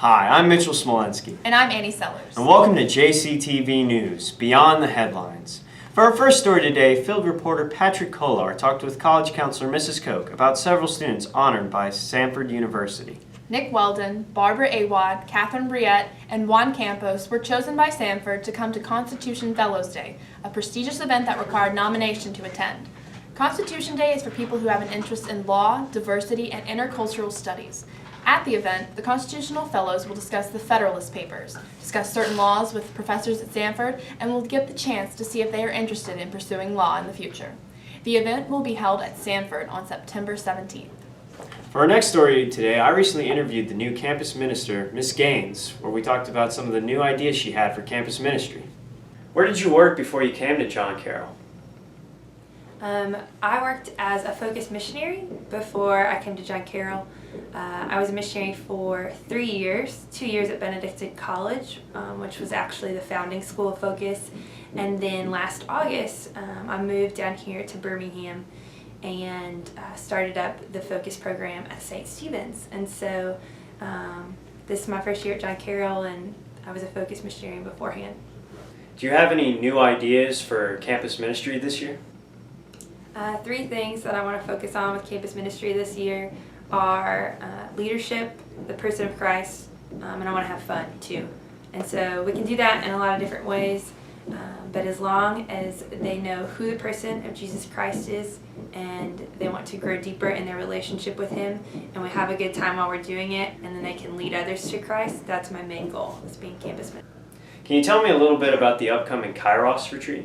Hi, I'm Mitchell Smolensky. And I'm Annie Sellers. And welcome to JCTV News, Beyond the Headlines. For our first story today, field reporter Patrick Kolar talked with college counselor Mrs. Koch about several students honored by Samford University. Nick Weldon, Barbara Awad, Catherine Briette, and Juan Campos were chosen by Samford to come to Constitution Fellows Day, a prestigious event that required nomination to attend. Constitution Day is for people who have an interest in law, diversity, and intercultural studies. At the event, the Constitutional Fellows will discuss the Federalist Papers, discuss certain laws with professors at Samford, and will get the chance to see if they are interested in pursuing law in the future. The event will be held at Samford on September 17th. For our next story today, I recently interviewed the new campus minister, Ms. Gaines, where we talked about some of the new ideas she had for campus ministry. Where did you work before you came to John Carroll? I worked as a focused missionary before I came to John Carroll. I was a missionary for 3 years, 2 years at Benedictine College, which was actually the founding school of Focus. And then last August, I moved down here to Birmingham and started up the Focus program at St. Stephen's. And so this is my first year at John Carroll, and I was a Focus missionary beforehand. Do you have any new ideas for campus ministry this year? 3 things that I want to focus on with campus ministry this year are leadership, the person of Christ, and I want to have fun too. And so we can do that in a lot of different ways, but as long as they know who the person of Jesus Christ is and they want to grow deeper in their relationship with Him, and we have a good time while we're doing it, and then they can lead others to Christ, that's my main goal, is being campus ministry. Can you tell me a little bit about the upcoming Kairos retreat?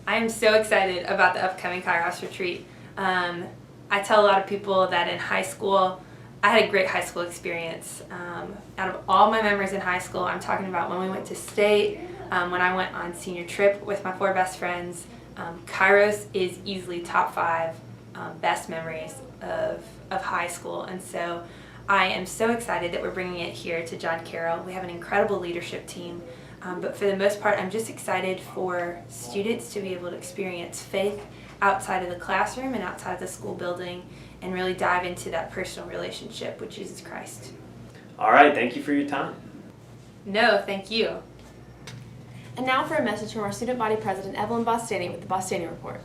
I am so excited about the upcoming Kairos retreat. I tell a lot of people that in high school, I had a great high school experience. Out of all my memories in high school, I'm talking about when we went to state, when I went on senior trip with my 4 best friends. Kairos is easily top 5 best memories of high school. And so I am so excited that we're bringing it here to John Carroll. We have an incredible leadership team. But for the most part, I'm just excited for students to be able to experience faith outside of the classroom and outside of the school building and really dive into that personal relationship with Jesus Christ. All right, thank you for your time. No, thank you. And now for a message from our student body president, Evelyn Bostani, with the Bostani Report.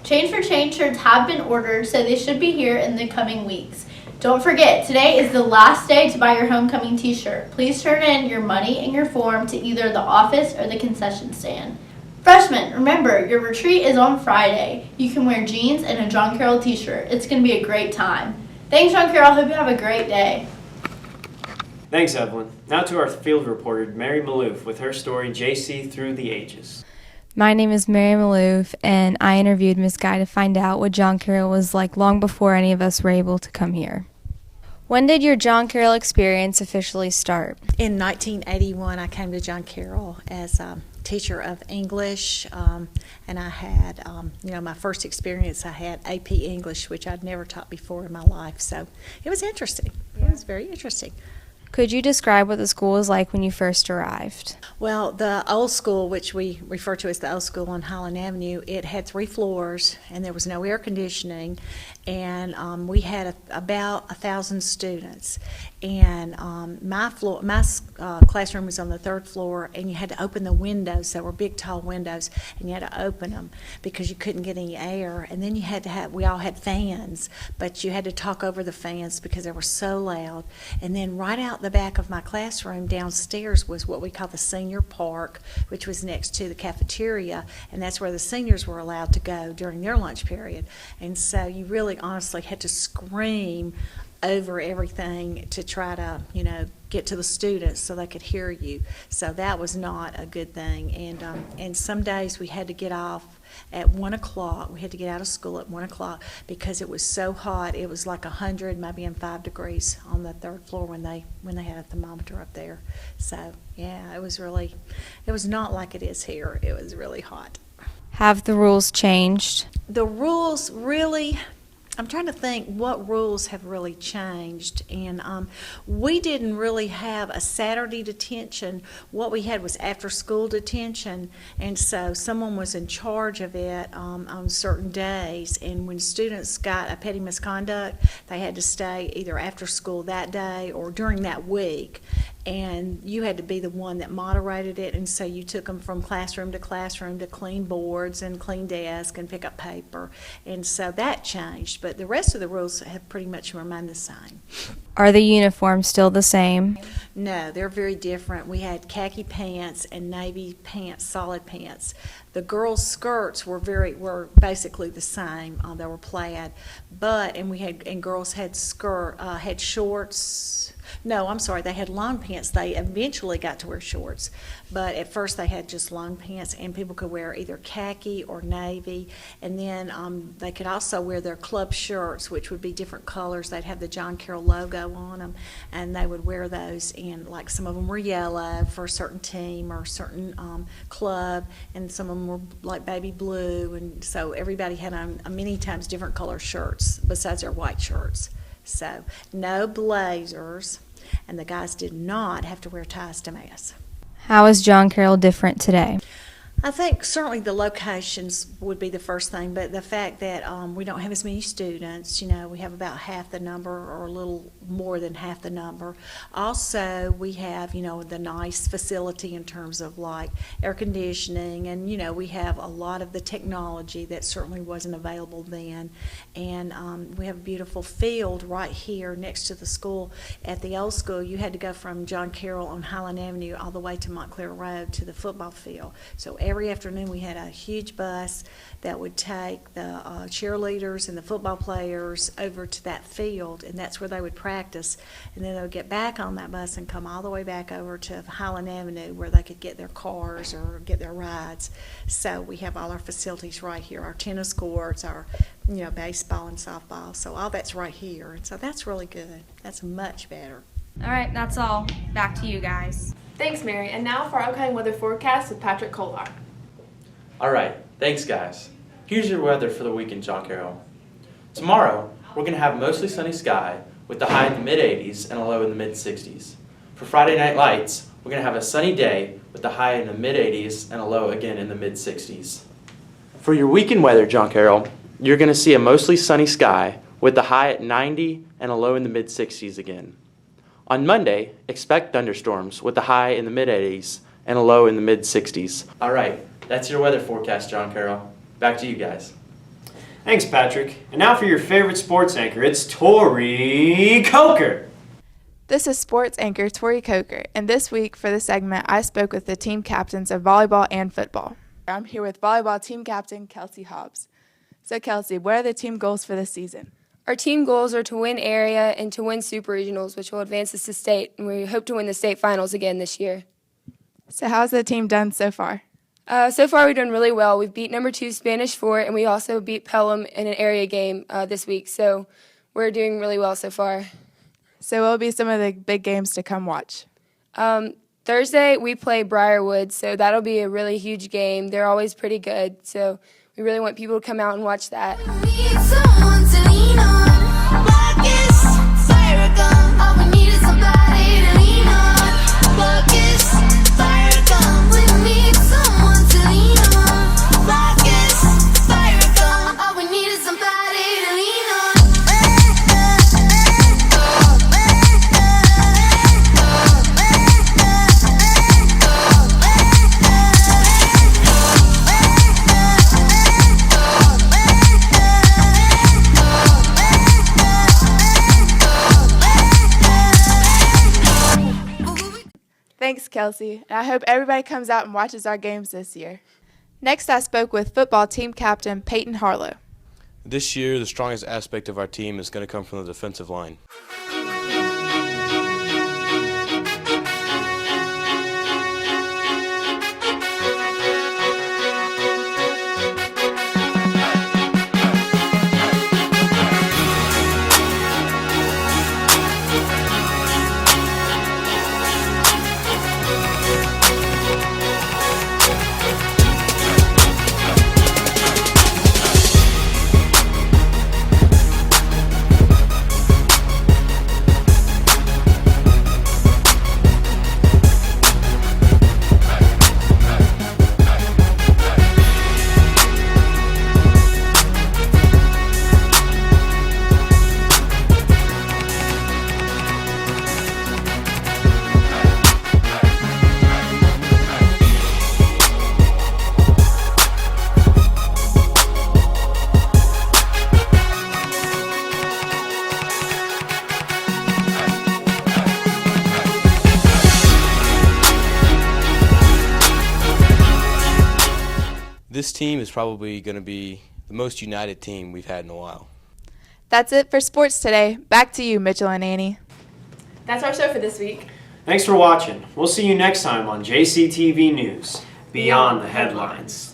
Change for Change shirts have been ordered, so they should be here in the coming weeks. Don't forget, today is the last day to buy your homecoming t-shirt. Please turn in your money and your form to either the office or the concession stand. Freshmen, remember, your retreat is on Friday. You can wear jeans and a John Carroll t-shirt. It's going to be a great time. Thanks, John Carroll. Hope you have a great day. Thanks, Evelyn. Now to our field reporter, Mary Maloof, with her story, JC Through the Ages. My name is Mary Maloof, and I interviewed Miss Guy to find out what John Carroll was like long before any of us were able to come here. When did your John Carroll experience officially start? In 1981, I came to John Carroll as a teacher of English, and I had, my first experience, I had AP English, which I'd never taught before in my life, so it was interesting. It was very interesting. Could you describe what the school was like when you first arrived? Well, the old school, which we refer to as the old school on Highland Avenue, it had 3 floors, and there was no air conditioning, and we had about 1,000 students. And my classroom was on the 3rd floor, and you had to open the windows. There were big, tall windows, and you had to open them because you couldn't get any air. And then we all had fans, but you had to talk over the fans because they were so loud. And then right out the back of my classroom downstairs was what we call the senior park, which was next to the cafeteria, and that's where the seniors were allowed to go during their lunch period. And so you really honestly had to scream over everything to try to, get to the students so they could hear you. So that was not a good thing. And some days we had to get off at 1 o'clock. We had to get out of school at 1 o'clock because it was so hot. It was like 100, maybe 5 degrees on the 3rd floor when they had a thermometer up there. So yeah, it was not like it is here. It was really hot. Have the rules changed? The rules really I'm trying to think what rules have really changed, and we didn't really have a Saturday detention. What we had was after-school detention, and so someone was in charge of it on certain days, and when students got a petty misconduct, they had to stay either after school that day or during that week, and you had to be the one that moderated it, and so you took them from classroom to clean boards and clean desk and pick up paper, and so that changed. But the rest of the rules have pretty much remained the same. Are the uniforms still the same? No, they're very different. We had khaki pants and navy pants, solid pants. The girls' skirts were basically the same. They were plaid, and girls had had shorts. No, I'm sorry, they had long pants. They eventually got to wear shorts, but at first they had just long pants, and people could wear either khaki or navy, and then they could also wear their club shirts, which would be different colors. They'd have the John Carroll logo on them, and they would wear those, and like some of them were yellow for a certain team or a certain club, and some of them were like baby blue, and so everybody had on many times different color shirts besides their white shirts. So no blazers, and the guys did not have to wear ties to mass. How is John Carroll different today? I think certainly the locations would be the first thing, but the fact that we don't have as many students, we have about half the number or a little more than half the number. Also, we have, the nice facility in terms of like air conditioning, and, we have a lot of the technology that certainly wasn't available then. And we have a beautiful field right here next to the school. At the old school, you had to go from John Carroll on Highland Avenue all the way to Montclair Road to the football field. So every afternoon we had a huge bus that would take the cheerleaders and the football players over to that field, and that's where they would practice. And then they would get back on that bus and come all the way back over to Highland Avenue where they could get their cars or get their rides. So we have all our facilities right here, our tennis courts, our baseball and softball. So all that's right here, and so that's really good. That's much better. All right, that's all. Back to you guys. Thanks, Mary. And now for our upcoming weather forecast with Patrick Kolar. All right, thanks guys. Here's your weather for the week in John Carroll. Tomorrow, we're going to have mostly sunny sky with the high in the mid-80s and a low in the mid-60s. For Friday Night Lights, we're going to have a sunny day with the high in the mid-80s and a low again in the mid-60s. For your weekend weather, John Carroll, you're going to see a mostly sunny sky with the high at 90 and a low in the mid-60s again. On Monday, expect thunderstorms with the high in the mid-80s and a low in the mid-60s. All right, that's your weather forecast, John Carroll. Back to you guys. Thanks, Patrick. And now for your favorite sports anchor, it's Tori Coker. This is sports anchor Tori Coker, and this week for the segment, I spoke with the team captains of volleyball and football. I'm here with volleyball team captain Kelsey Hobbs. So, Kelsey, what are the team goals for this season? Our team goals are to win area and to win super regionals, which will advance us to state, and we hope to win the state finals again this year. So how's the team done so far? So far, we've done really well. We've beat number 2 Spanish Fort, and we also beat Pelham in an area game this week. So we're doing really well so far. So what will be some of the big games to come watch? Thursday, we play Briarwood, so that'll be a really huge game. They're always pretty good, so we really want people to come out and watch that. Thanks, Kelsey. And I hope everybody comes out and watches our games this year. Next, I spoke with football team captain Peyton Harlow. This year, the strongest aspect of our team is going to come from the defensive line. This team is probably going to be the most united team we've had in a while. That's it for sports today. Back to you, Mitchell and Annie. That's our show for this week. Thanks for watching. We'll see you next time on JCTV News, Beyond the Headlines.